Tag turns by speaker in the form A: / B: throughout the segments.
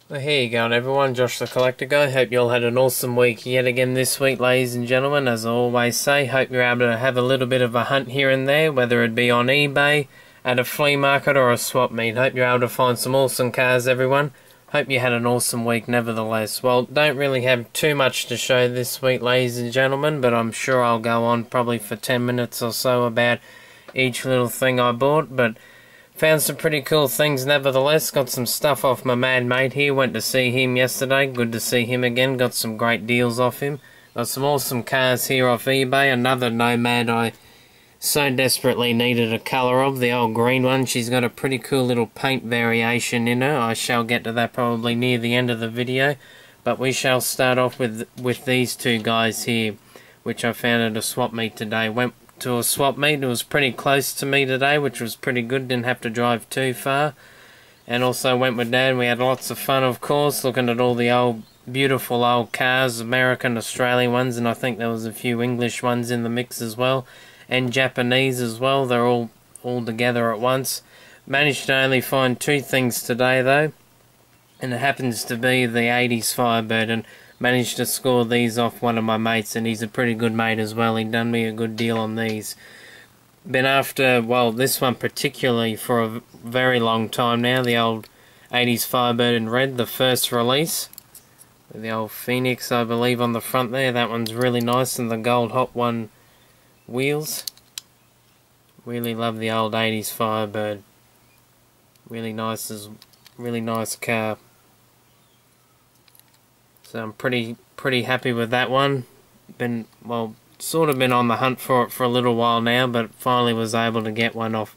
A: Well, here you go everyone, Josh the Collector Guy. Hope you all had an awesome week yet again this week, ladies and gentlemen. As I always say, hope you're able to have a little bit of a hunt here and there, whether it be on eBay, at a flea market or a swap meet. Hope you're able to find some awesome cars, everyone. Hope you had an awesome week nevertheless. Well, don't really have too much to show this week, ladies and gentlemen, but I'm sure I'll go on probably for 10 minutes or so about each little thing I bought, but found some pretty cool things nevertheless. Got some stuff off my mad mate here. Went to see him yesterday. Good to see him again. Got some great deals off him. Got some awesome cars here off eBay. Another Nomad I so desperately needed a colour of. The old green one. She's got a pretty cool little paint variation in her. I shall get to that probably near the end of the video. But we shall start off with these two guys here, which I found at a swap meet today. Went to a swap meet. It was pretty close to me today, which was pretty good. Didn't have to drive too far. And also went with Dad. We had lots of fun, of course, looking at all the old, beautiful old cars, American, Australian ones, and I think there was a few English ones in the mix as well, and Japanese as well. They're all together at once. Managed to only find two things today, though, and it happens to be the 80s Firebird, and managed to score these off one of my mates, and he's a pretty good mate as well. He done me a good deal on these. Been after, well, this one particularly for a very long time now, the old 80s Firebird in red, the first release, with the old Phoenix, I believe, on the front there. That one's really nice, and the gold Hot One wheels. Really love the old 80s Firebird. Really nice car. So I'm pretty happy with that one. Been, well, sort of been on the hunt for it for a little while now, but finally was able to get one off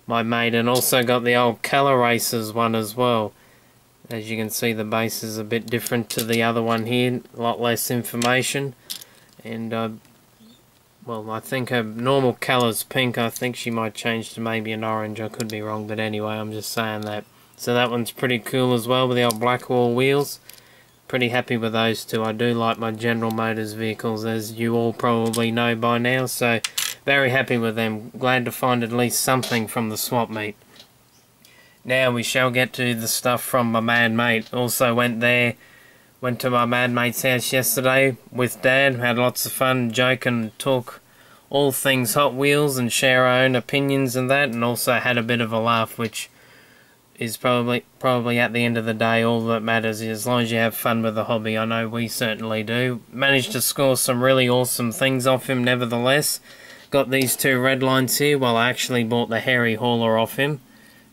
A: my mate. And also got the old Color Racers one as well. As you can see, the base is a bit different to the other one here. A lot less information. And, well, I think her normal colour's pink. I think she might change to maybe an orange. I could be wrong, but anyway, I'm just saying that. So that one's pretty cool as well with the old Blackwall wheels. Pretty happy with those two. I do like my General Motors vehicles, as you all probably know by now, so very happy with them. Glad to find at least something from the swap meet. Now we shall get to the stuff from my mad mate. Also went to my mad mate's house yesterday with Dad. Had lots of fun, joke and talk all things Hot Wheels and share our own opinions and that, and also had a bit of a laugh, which is probably at the end of the day all that matters, as long as you have fun with the hobby. I know we certainly do. Managed to score some really awesome things off him nevertheless. Got these two Redlines here. Well, I actually bought the Harry Hauler off him,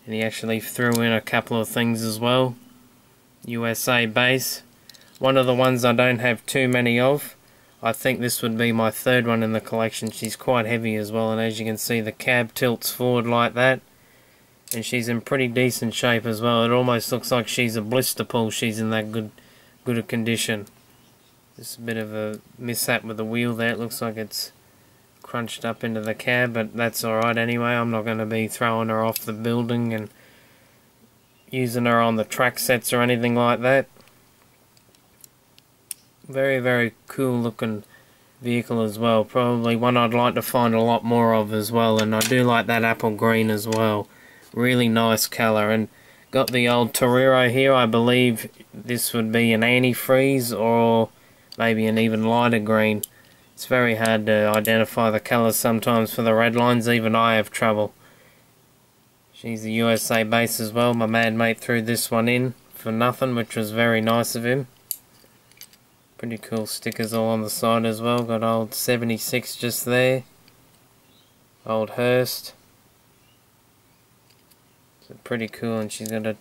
A: and he actually threw in a couple of things as well. USA base. One of the ones I don't have too many of. I think this would be my third one in the collection. She's quite heavy as well, and as you can see, the cab tilts forward like that. And she's in pretty decent shape as well. It almost looks like she's a blister pull. She's in that good a condition. Just a bit of a mishap with the wheel there. It looks like it's crunched up into the cab, but that's alright anyway. I'm not going to be throwing her off the building and using her on the track sets or anything like that. Very, very cool looking vehicle as well. Probably one I'd like to find a lot more of as well. And I do like that apple green as well. Really nice colour. And got the old Torero here. I believe this would be an antifreeze or maybe an even lighter green. It's very hard to identify the colours sometimes for the Redlines. Even I have trouble. She's the USA base as well. My mad mate threw this one in for nothing, which was very nice of him. Pretty cool stickers all on the side as well. Got old 76 just there. Old Hearst. So pretty cool, and she's got a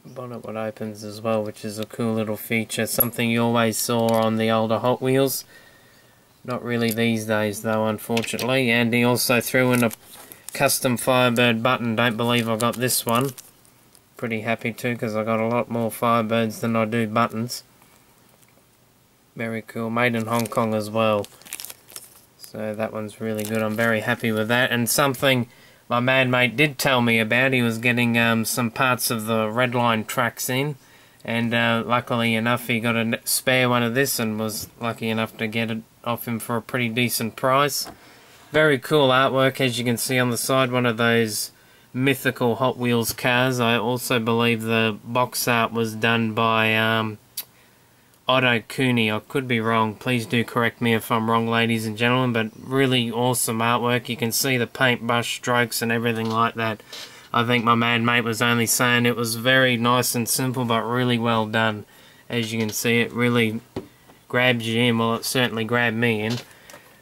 A: bonnet what opens as well, which is a cool little feature. Something you always saw on the older Hot Wheels. Not really these days though, unfortunately. And he also threw in a custom Firebird button. Don't believe I got this one. Pretty happy too, because I got a lot more Firebirds than I do buttons. Very cool. Made in Hong Kong as well. So that one's really good. I'm very happy with that. And something my mad mate did tell me about, he was getting some parts of the Redline tracks in. And luckily enough, he got a spare one of this and was lucky enough to get it off him for a pretty decent price. Very cool artwork, as you can see on the side. One of those mythical Hot Wheels cars. I also believe the box art was done by Otto Cooney. I could be wrong. Please do correct me if I'm wrong, ladies and gentlemen, but really awesome artwork. You can see the paintbrush strokes and everything like that. I think my mad mate was only saying it was very nice and simple, but really well done. As you can see, it really grabs you in. Well, it certainly grabbed me in.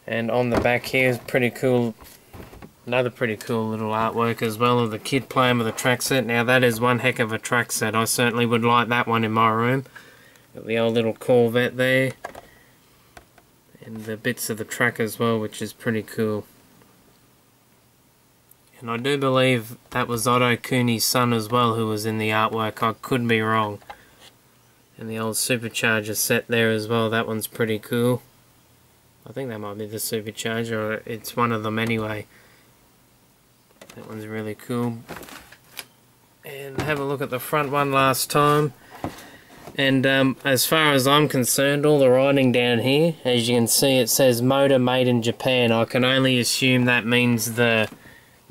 A: And on the back here is pretty cool. Another pretty cool little artwork as well of the kid playing with a track set. Now that is one heck of a track set. I certainly would like that one in my room. Got the old little Corvette there. And the bits of the track as well, which is pretty cool. And I do believe that was Otto Cooney's son as well who was in the artwork. I could be wrong. And the old supercharger set there as well, that one's pretty cool. I think that might be the supercharger, or it's one of them anyway. That one's really cool. And have a look at the front one last time. And as far as I'm concerned, all the writing down here, as you can see, it says motor made in Japan. I can only assume that means the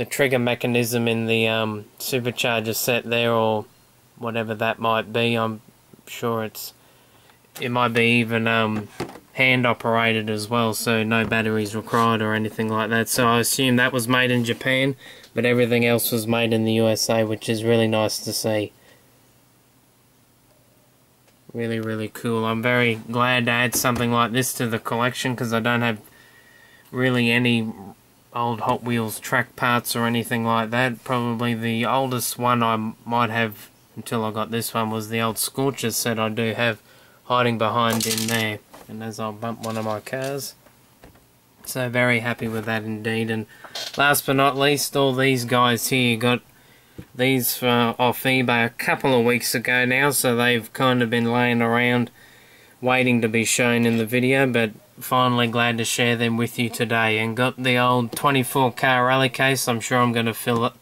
A: trigger mechanism in the supercharger set there, or whatever that might be. I'm sure it might be even hand operated as well, so no batteries required or anything like that. So I assume that was made in Japan, but everything else was made in the USA, which is really nice to see. Really, really cool. I'm very glad to add something like this to the collection, because I don't have really any old Hot Wheels track parts or anything like that. Probably the oldest one I might have until I got this one was the old Scorcher set I do have hiding behind in there. And as I'll bump one of my cars. So very happy with that indeed. And last but not least, all these guys here, got these off eBay a couple of weeks ago now, so they've kind of been laying around waiting to be shown in the video, but finally glad to share them with you today. And got the old 24 car rally case. I'm sure I'm going to fill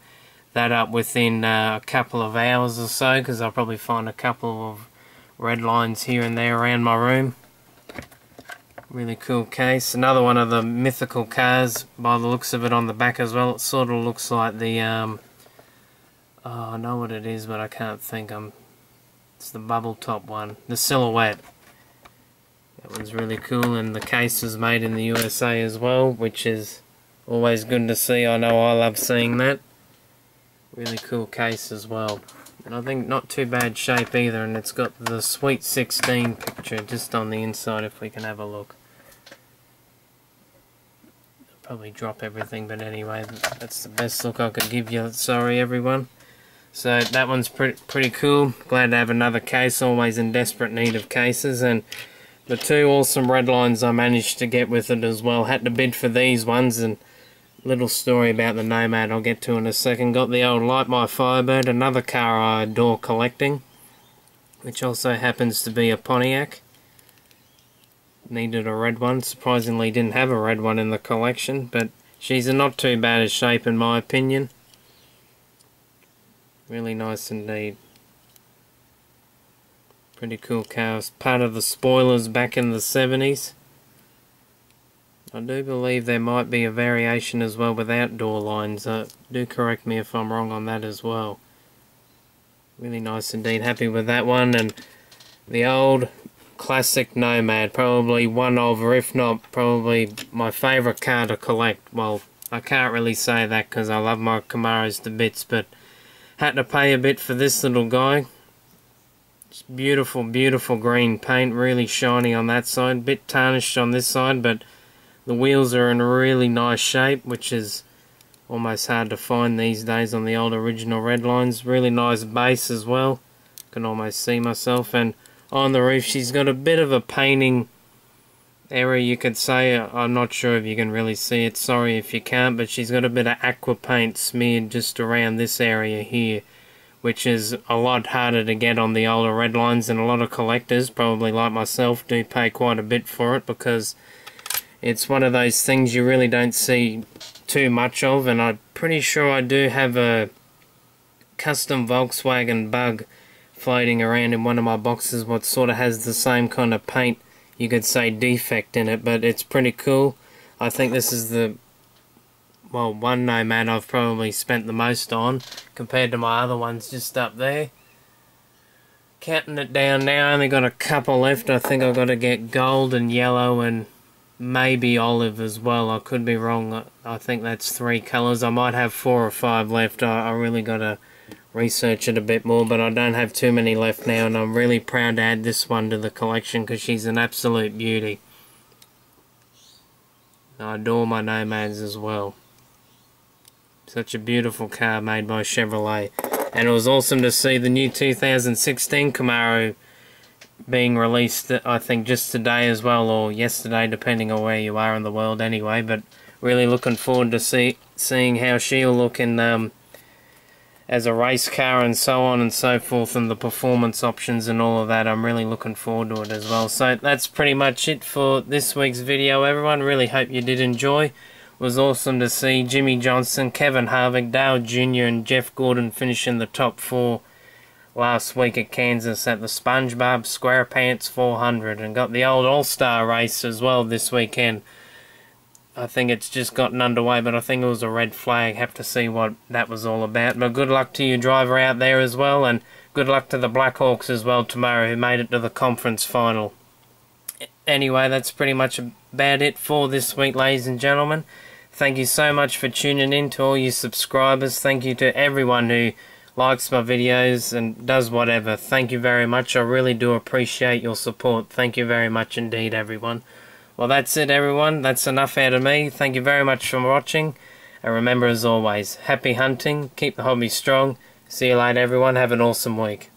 A: that up within a couple of hours or so, because I'll probably find a couple of Redlines here and there around my room. Really cool case. Another one of the mythical cars by the looks of it on the back as well. It sort of looks like the oh, I know what it is, but I can't think. It's the bubble top one, the Silhouette. That one's really cool, and the case was made in the USA as well, which is always good to see. I know I love seeing that. Really cool case as well. And I think not too bad shape either, and it's got the Sweet 16 picture just on the inside if we can have a look. I'll probably drop everything, but anyway, that's the best look I could give you. Sorry everyone. So that one's pretty cool. Glad to have another case, always in desperate need of cases. And the two awesome Redlines I managed to get with it as well. Had to bid for these ones, and little story about the Nomad I'll get to in a second. Got the old Light My Firebird, another car I adore collecting, which also happens to be a Pontiac. Needed a red one. Surprisingly didn't have a red one in the collection, but she's a not too bad a shape in my opinion. Really nice indeed. Pretty cool car. It's part of the spoilers back in the 70s. I do believe there might be a variation as well with outdoor lines. Do correct me if I'm wrong on that as well. Really nice indeed. Happy with that one. And the old classic Nomad. Probably one of, or if not, probably my favourite car to collect. Well, I can't really say that because I love my Camaros to bits, but had to pay a bit for this little guy. It's beautiful, beautiful green paint. Really shiny on that side. Bit tarnished on this side, but the wheels are in a really nice shape, which is almost hard to find these days on the old original Redlines. Really nice base as well. Can almost see myself. And on the roof, she's got a bit of a painting error, you could say. I'm not sure if you can really see it. Sorry if you can't, but she's got a bit of aqua paint smeared just around this area here, which is a lot harder to get on the older Redlines, and a lot of collectors, probably like myself, do pay quite a bit for it, because it's one of those things you really don't see too much of. And I'm pretty sure I do have a custom Volkswagen Bug floating around in one of my boxes, what sort of has the same kind of paint, you could say, defect in it, but it's pretty cool. I think this is well, one Nomad I've probably spent the most on compared to my other ones just up there. Counting it down now, I only got a couple left. I think I've got to get gold and yellow and maybe olive as well. I could be wrong. I think that's 3 colours. I might have 4 or 5 left. I really got to research it a bit more, but I don't have too many left now, and I'm really proud to add this one to the collection because she's an absolute beauty. I adore my Nomads as well. Such a beautiful car made by Chevrolet. And it was awesome to see the new 2016 Camaro being released, I think, just today as well, or yesterday, depending on where you are in the world anyway. But really looking forward to seeing how she'll look in as a race car and so on and so forth, and the performance options and all of that. I'm really looking forward to it as well. So that's pretty much it for this week's video, everyone. Really hope you did enjoy. It was awesome to see Jimmy Johnson, Kevin Harvick, Dale Jr. and Jeff Gordon finish in the top 4 last week at Kansas at the SpongeBob SquarePants 400, and got the old All-Star race as well this weekend. I think it's just gotten underway, but I think it was a red flag. Have to see what that was all about. But good luck to you driver out there as well, and good luck to the Blackhawks as well tomorrow, who made it to the conference final. Anyway, that's pretty much about it for this week, ladies and gentlemen. Thank you so much for tuning in, to all you subscribers. Thank you to everyone who likes my videos and does whatever. Thank you very much. I really do appreciate your support. Thank you very much indeed, everyone. Well, that's it, everyone. That's enough out of me. Thank you very much for watching. And remember, as always, happy hunting. Keep the hobby strong. See you later, everyone. Have an awesome week.